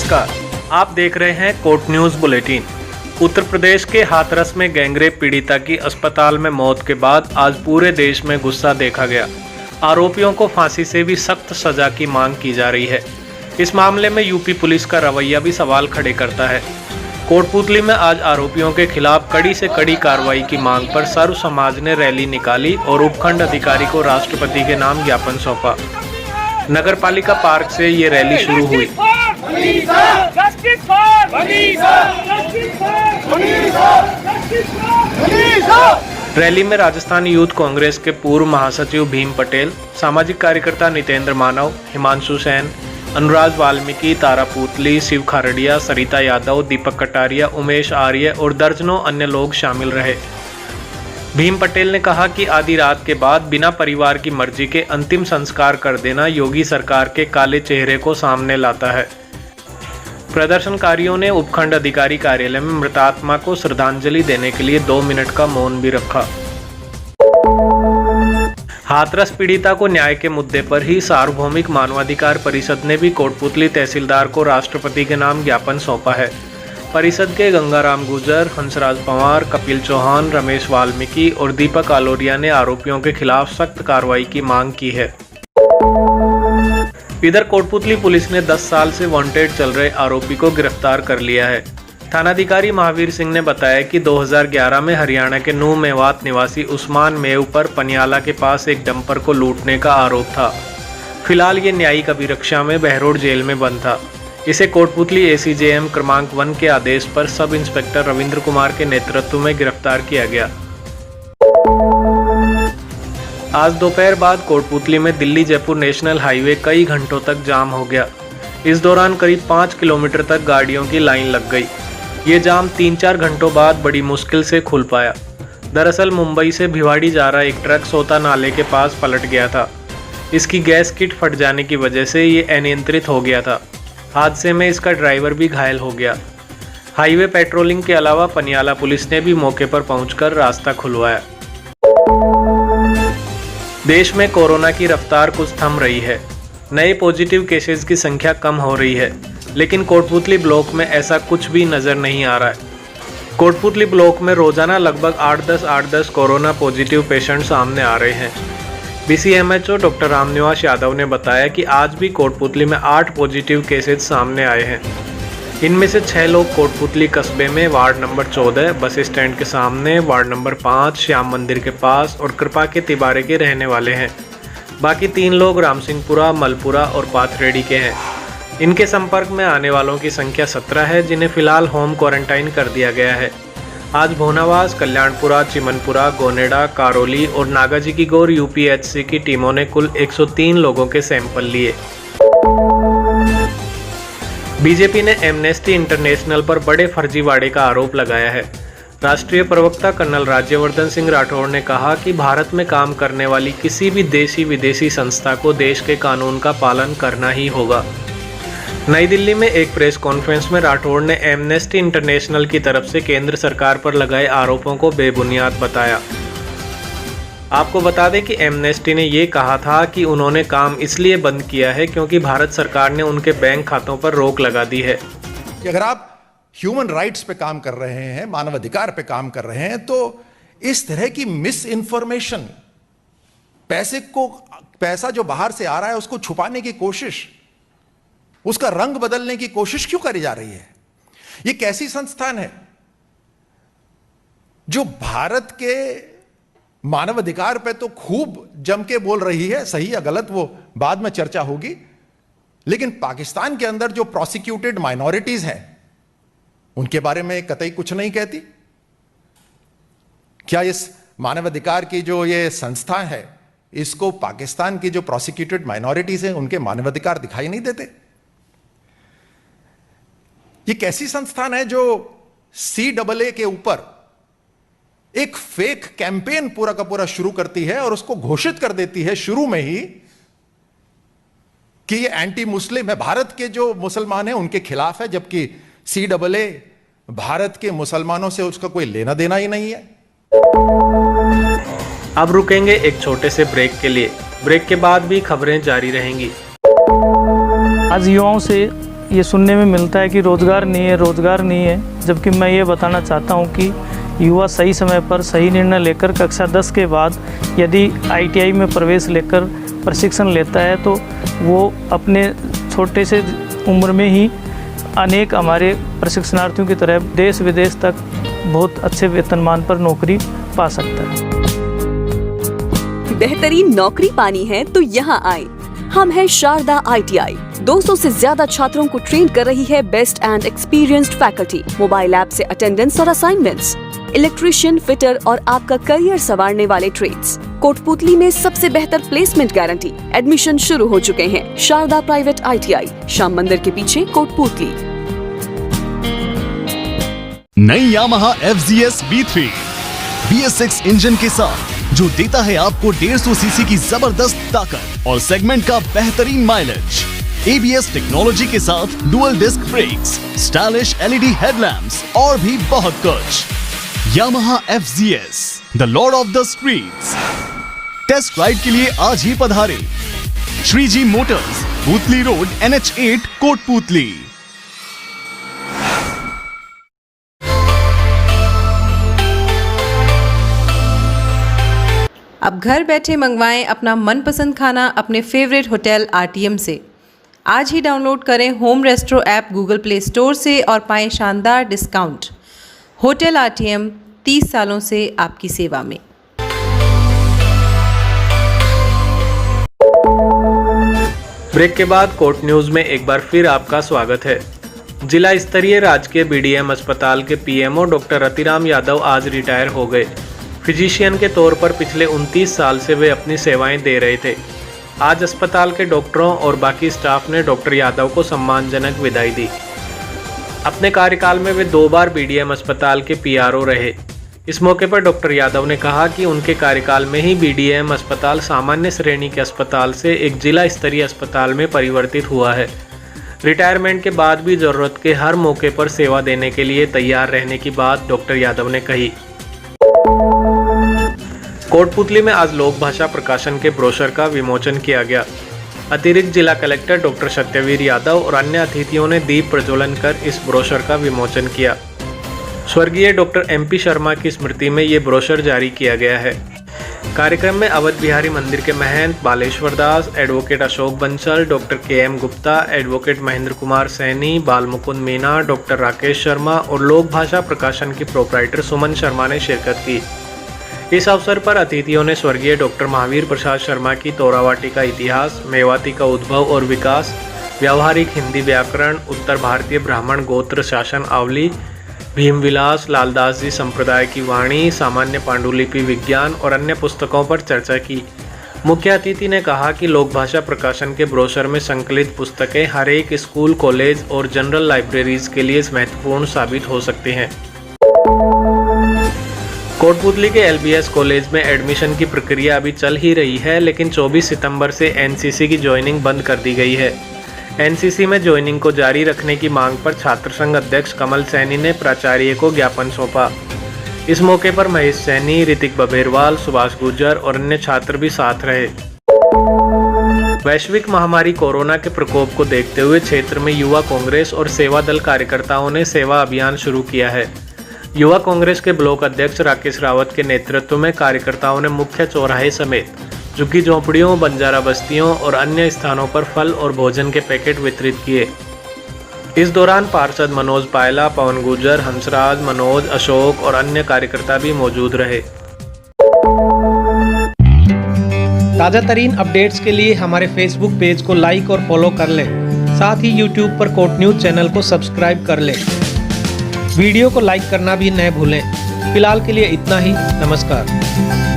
नमस्कार, आप देख रहे हैं court news bulletin. Uttar Pradesh के हाथरस में गैंगरेप पीड़िता की अस्पताल में मौत के बाद आज पूरे देश में गुस्सा देखा गया। आरोपियों को फांसी से भी सख्त सजा की मांग की जा रही है। इस मामले में यूपी पुलिस का रवैया भी सवाल खड़े करता है। कोटपूतली में आज आरोपियों के खिलाफ कड़ी से कड़ी कार्रवाई की मांग पर सर्व समाज ने रैली निकाली और उपखंड अधिकारी को राष्ट्रपति के नाम ज्ञापन सौंपा। नगरपालिका पार्क से ये रैली शुरू हुई। रैली में राजस्थान यूथ कांग्रेस के पूर्व महासचिव भीम पटेल, सामाजिक कार्यकर्ता नितेंद्र मानव, हिमांशु सेन, अनुराग वाल्मीकि, तारा पूतली, शिव खारड़िया, सरिता यादव, दीपक कटारिया, उमेश आर्य और दर्जनों अन्य लोग शामिल रहे। भीम पटेल ने कहा कि आधी रात के बाद बिना परिवार की मर्जी के अंतिम संस्कार कर देना योगी सरकार के काले चेहरे को सामने लाता है। प्रदर्शनकारियों ने उपखंड अधिकारी कार्यालय में मृतात्मा को श्रद्धांजलि देने के लिए 2 मिनट का मौन भी रखा। हाथरस पीड़िता को न्याय के मुद्दे पर ही सार्वभौमिक मानवाधिकार परिषद ने भी कोटपूतली तहसीलदार को राष्ट्रपति के नाम ज्ञापन सौंपा है। परिषद के गंगाराम गुर्जर, हंसराज पंवार, कपिल चौहान, रमेश वाल्मीकि और दीपक आलोरिया ने आरोपियों के खिलाफ सख्त कार्रवाई की मांग की है। इधर कोटपूतली पुलिस ने 10 साल से वांटेड चल रहे आरोपी को गिरफ्तार कर लिया है। थानाधिकारी महावीर सिंह ने बताया कि 2011 में हरियाणा के नूह मेवात निवासी उस्मान मेव पर पनियाला के पास एक डंपर को लूटने का आरोप था। फिलहाल ये न्यायिक अभिरक्षा में बहरोड जेल में बंद था। इसे कोटपूतली एसीजेएम क्रमांक 1 के आदेश पर सब इंस्पेक्टर रविंद्र कुमार के नेतृत्व में गिरफ्तार किया गया। आज दोपहर बाद कोटपूतली में दिल्ली जयपुर नेशनल हाईवे कई घंटों तक जाम हो गया। इस दौरान करीब 5 किलोमीटर तक गाड़ियों की लाइन लग गई। ये जाम 3-4 घंटों बाद बड़ी मुश्किल से खुल पाया। दरअसल मुंबई से भिवाड़ी जा रहा एक ट्रक सोता नाले के पास पलट गया था। इसकी गैस किट फट जाने की वजह से ये अनियंत्रित हो गया था। हादसे में इसका ड्राइवर भी घायल हो गया। हाईवे पेट्रोलिंग के अलावा पनियाला पुलिस ने भी मौके पर पहुंचकर रास्ता खुलवाया। देश में कोरोना की रफ्तार कुछ थम रही है। नए पॉजिटिव केसेस की संख्या कम हो रही है, लेकिन कोटपूतली ब्लॉक में ऐसा कुछ भी नजर नहीं आ रहा है। कोटपूतली ब्लॉक में रोजाना लगभग 8-10 कोरोना पॉजिटिव पेशेंट सामने आ रहे हैं। बीसीएमएचओ डॉक्टर रामनिवास यादव ने बताया कि आज भी कोटपूतली में 8 पॉजिटिव केसेस सामने आए हैं। इनमें से 6 लोग कोटपूतली कस्बे में वार्ड नंबर 14 बस स्टैंड के सामने, वार्ड नंबर 5 श्याम मंदिर के पास और कृपा के तिबारे के रहने वाले हैं। बाकी 3 लोग रामसिंहपुरा, मलपुरा और पाथरेडी के हैं। इनके संपर्क में आने वालों की संख्या 17 है, जिन्हें फिलहाल होम क्वारंटाइन कर दिया गया है। आज भोनावास, कल्याणपुरा, चिमनपुरा, गोनेडा, कारोली और नागाजी की गौर यूपीएचसी की टीमों ने कुल 103 लोगों के सैंपल लिए। बीजेपी ने एमनेस्टी इंटरनेशनल पर बड़े फर्जीवाड़े का आरोप लगाया है। राष्ट्रीय प्रवक्ता कर्नल राज्यवर्धन सिंह राठौड़ ने कहा कि भारत में काम करने वाली किसी भी देशी विदेशी संस्था को देश के कानून का पालन करना ही होगा। नई दिल्ली में एक प्रेस कॉन्फ्रेंस में राठौड़ ने एमनेस्टी इंटरनेशनल की तरफ से केंद्र सरकार पर लगाए आरोपों को बेबुनियाद बताया। आपको बता दें कि एमनेस्टी ने ये कहा था कि उन्होंने काम इसलिए बंद किया है क्योंकि भारत सरकार ने उनके बैंक खातों पर रोक लगा दी है। अगर आप ह्यूमन राइट्स पे काम कर रहे हैं, मानवाधिकार पे काम कर रहे हैं, तो इस तरह की मिस इन्फॉर्मेशन, पैसा जो बाहर से आ रहा है उसको छुपाने की कोशिश, उसका रंग बदलने की कोशिश क्यों करी जा रही है? यह कैसी संस्थान है जो भारत के मानवाधिकार पे तो खूब जम के बोल रही है, सही या गलत वो बाद में चर्चा होगी, लेकिन पाकिस्तान के अंदर जो प्रोसिक्यूटेड माइनॉरिटीज हैं उनके बारे में कतई कुछ नहीं कहती? क्या इस मानवाधिकार की जो ये संस्था है, इसको पाकिस्तान की जो प्रोसिक्यूटेड माइनॉरिटीज हैं उनके मानवाधिकार दिखाई नहीं देते? ये कैसी संस्थान है जो CAA के ऊपर एक फेक कैंपेन पूरा का पूरा शुरू करती है और उसको घोषित कर देती है शुरू में ही कि ये एंटी मुस्लिम है, भारत के जो मुसलमान हैं उनके खिलाफ है, जबकि CAA भारत के मुसलमानों से उसका कोई लेना देना ही नहीं है। अब रुकेंगे एक छोटे से ब्रेक के लिए। ब्रेक के बाद भी खबरें जारी रहेंगी। आज युवाओं से ये सुनने में मिलता है कि रोज़गार नहीं है, जबकि मैं ये बताना चाहता हूँ कि युवा सही समय पर सही निर्णय लेकर कक्षा 10 के बाद यदि ITI में प्रवेश लेकर प्रशिक्षण लेता है तो वो अपने छोटे से उम्र में ही अनेक हमारे प्रशिक्षणार्थियों की तरह देश विदेश तक बहुत अच्छे वेतनमान पर नौकरी पा सकता है। बेहतरीन नौकरी पानी है तो यहाँ आए। हम हैं शारदा ITI। 200 से ज्यादा छात्रों को ट्रेन कर रही है best and experienced faculty. Mobile app से अटेंडेंस और असाइनमेंट्स, इलेक्ट्रिशियन, फिटर और आपका करियर संवारने वाले ट्रेड्स। कोटपुतली में सबसे बेहतर प्लेसमेंट गारंटी। एडमिशन शुरू हो चुके हैं। शारदा प्राइवेट ITI, श्याम मंदिर के पीछे, कोटपुतली। नई Yamaha FZS B3 BS6 engine के साथ जो देता है आपको 150 सीसी की जबरदस्त ताकत और सेगमेंट का बेहतरीन माइलेज। ABS टेक्नोलॉजी के साथ dual disc brakes, stylish LED headlamps और भी बहुत कुछ। Yamaha FZS, the lord of the streets. Test ride के लिए आज ही पधारें। Shriji motors, Putli road, NH8, Kotputli. अब घर बैठे मंगवाएं अपना मनपसंद खाना अपने फेवरेट होटल RTM से। आज ही डाउनलोड करें home restro app Google play store से और पाएं शानदार डिस्काउंट। होटल RTM 30 सालों से आपकी सेवा में। ब्रेक के बाद कोर्ट न्यूज में एक बार फिर आपका स्वागत है। जिला स्तरीय राजकीय BDM अस्पताल के PMO डॉक्टर रतिराम यादव आज रिटायर हो गए। फिजिशियन के तौर पर पिछले 29 साल से वे अपनी सेवाएं दे रहे थे। आज अस्पताल के डॉक्टरों और बाकी स्टाफ ने डॉक्टर यादव को सम्मानजनक विदाई दी। अपने कार्यकाल में वे 2 बार BDM अस्पताल के PRO रहे। इस मौके पर डॉक्टर यादव ने कहा कि उनके कार्यकाल में ही BDM अस्पताल सामान्य श्रेणी के अस्पताल से एक जिला स्तरीय अस्पताल में परिवर्तित हुआ है। रिटायरमेंट के बाद भी जरूरत के हर मौके पर सेवा देने के लिए तैयार रहने की बात डॉक्टर यादव ने कही। कोटपुतली में आज लोक भाषा प्रकाशन के ब्रोशर का विमोचन किया गया। अतिरिक्त जिला कलेक्टर डॉक्टर सत्यवीर यादव और अन्य अतिथियों ने दीप प्रज्वलन कर इस ब्रोशर का विमोचन किया। स्वर्गीय डॉक्टर MP शर्मा की स्मृति में ये ब्रोशर जारी किया गया है। कार्यक्रम में अवध बिहारी मंदिर के महंत Baleshwar Das, advocate Ashok Bansal, doctor KM Gupta, advocate Mahendra Kumar Saini, Bal Mukund Meena, doctor Rakesh Sharma और लोक भाषा प्रकाशन की प्रोपराइटर सुमन शर्मा ने शिरकत की। इस अवसर पर अतिथियों ने स्वर्गीय डॉक्टर महावीर प्रसाद शर्मा की तोरावाटी का इतिहास, मेवाती का उद्भव और विकास, व्यावहारिक हिंदी व्याकरण, उत्तर भारतीय ब्राह्मण गोत्र शासन आवली, भीमविलास, लालदास जी संप्रदाय की वाणी, सामान्य पांडुलिपि विज्ञान और अन्य पुस्तकों पर चर्चा की। मुख्य अतिथि ने कहा कि लोक भाषा प्रकाशन के ब्रोशर में संकलित पुस्तकें हर एक स्कूल, कॉलेज और जनरल लाइब्रेरीज के लिए महत्वपूर्ण साबित हो सकती हैं। कोटपुतली के LBS कॉलेज में एडमिशन की प्रक्रिया अभी चल ही रही है, लेकिन 24 सितंबर से NCC की ज्वाइनिंग बंद कर दी गई है। NCC में ज्वाइनिंग को जारी रखने की मांग पर छात्र संघ अध्यक्ष कमल सैनी ने प्राचार्य को ज्ञापन सौंपा। इस मौके पर महेश सैनी, ऋतिक बबेरवाल, सुभाष गुर्जर और अन्य छात्र भी साथ रहे। वैश्विक महामारी कोरोना के प्रकोप को देखते हुए क्षेत्र में युवा कांग्रेस और सेवा दल कार्यकर्ताओं ने सेवा अभियान शुरू किया है। युवा कांग्रेस के ब्लॉक अध्यक्ष राकेश रावत के नेतृत्व में कार्यकर्ताओं ने मुख्य चौराहे समेत झुग्गी झोंपड़ियों, बंजारा बस्तियों और अन्य स्थानों पर फल और भोजन के पैकेट वितरित किए। इस दौरान पार्षद मनोज पायला, पवन गुर्जर, हंसराज, मनोज, अशोक और अन्य कार्यकर्ता भी मौजूद रहे। ताज़ा तरीन अपडेट्स के लिए हमारे फेसबुक पेज को लाइक और फॉलो कर लें। साथ ही यूट्यूब पर कोट न्यूज चैनल को सब्सक्राइब कर लें। वीडियो को लाइक करना भी न भूलें। फिलहाल के लिए इतना ही। नमस्कार।